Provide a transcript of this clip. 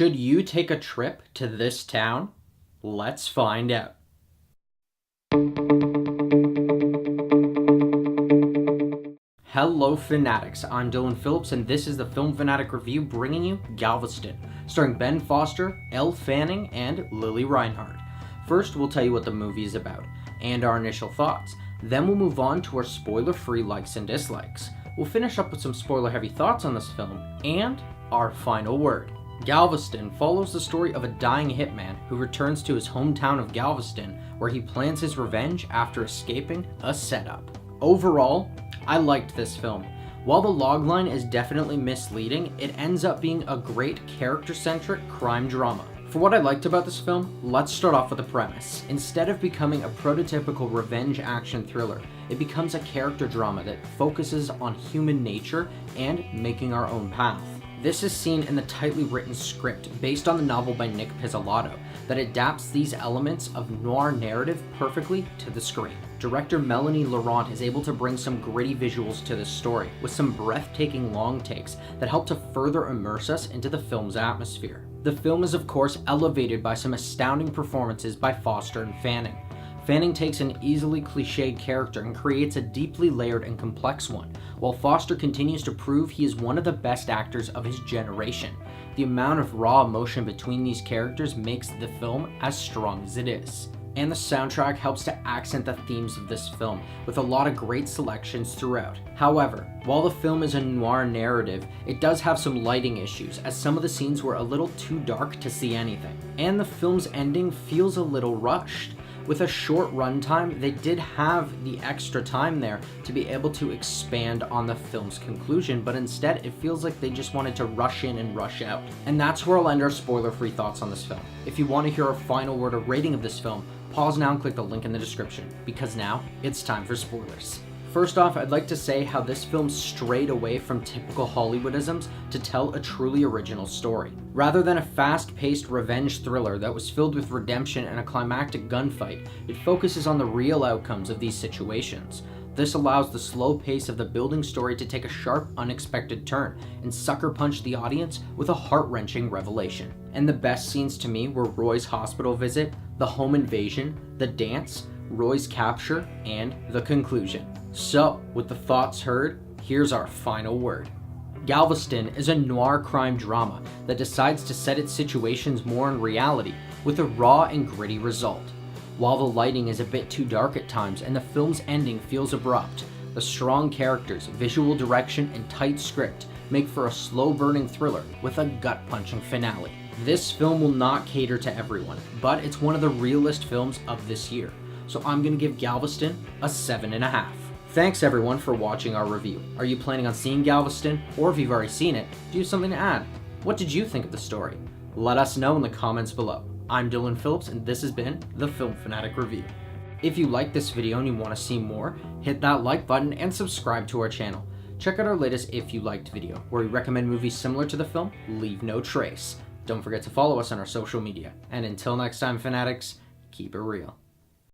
Should you take a trip to this town? Let's find out. Hello Fanatics, I'm Dylan Phillips and this is the Film Fanatic Review bringing you Galveston, starring Ben Foster, Elle Fanning, and Lili Reinhart. First, we'll tell you what the movie is about, and our initial thoughts. Then we'll move on to our spoiler-free likes and dislikes. We'll finish up with some spoiler-heavy thoughts on this film, and our final word. Galveston follows the story of a dying hitman who returns to his hometown of Galveston, where he plans his revenge after escaping a setup. Overall, I liked this film. While the logline is definitely misleading, it ends up being a great character-centric crime drama. For what I liked about this film, let's start off with the premise. Instead of becoming a prototypical revenge action thriller, it becomes a character drama that focuses on human nature and making our own path. This is seen in the tightly written script based on the novel by Nick Pizzolatto that adapts these elements of noir narrative perfectly to the screen. Director Melanie Laurent is able to bring some gritty visuals to this story with some breathtaking long takes that help to further immerse us into the film's atmosphere. The film is of course elevated by some astounding performances by Foster and Fanning. Fanning takes an easily cliched character and creates a deeply layered and complex one, while Foster continues to prove he is one of the best actors of his generation. The amount of raw emotion between these characters makes the film as strong as it is. And the soundtrack helps to accent the themes of this film, with a lot of great selections throughout. However, while the film is a noir narrative, it does have some lighting issues, as some of the scenes were a little too dark to see anything. And the film's ending feels a little rushed. With a short runtime, they did have the extra time there to be able to expand on the film's conclusion, but instead it feels like they just wanted to rush in and rush out. And that's where I'll end our spoiler-free thoughts on this film. If you want to hear our final word or rating of this film, pause now and click the link in the description, because now it's time for spoilers. First off, I'd like to say how this film strayed away from typical Hollywoodisms to tell a truly original story. Rather than a fast-paced revenge thriller that was filled with redemption and a climactic gunfight, it focuses on the real outcomes of these situations. This allows the slow pace of the building story to take a sharp, unexpected turn and sucker punch the audience with a heart-wrenching revelation. And the best scenes to me were Roy's hospital visit, the home invasion, the dance, Roy's capture, and the conclusion. So, with the thoughts heard, here's our final word. Galveston is a noir crime drama that decides to set its situations more in reality with a raw and gritty result. While the lighting is a bit too dark at times and the film's ending feels abrupt, the strong characters, visual direction, and tight script make for a slow-burning thriller with a gut-punching finale. This film will not cater to everyone, but it's one of the realest films of this year, so I'm going to give Galveston a 7.5. Thanks everyone for watching our review. Are you planning on seeing Galveston? Or if you've already seen it, do you have something to add? What did you think of the story? Let us know in the comments below. I'm Dylan Phillips and this has been the Film Fanatic Review. If you like this video and you want to see more, hit that like button and subscribe to our channel. Check out our latest If You Liked video, where we recommend movies similar to the film Leave No Trace. Don't forget to follow us on our social media. And until next time, Fanatics, keep it real.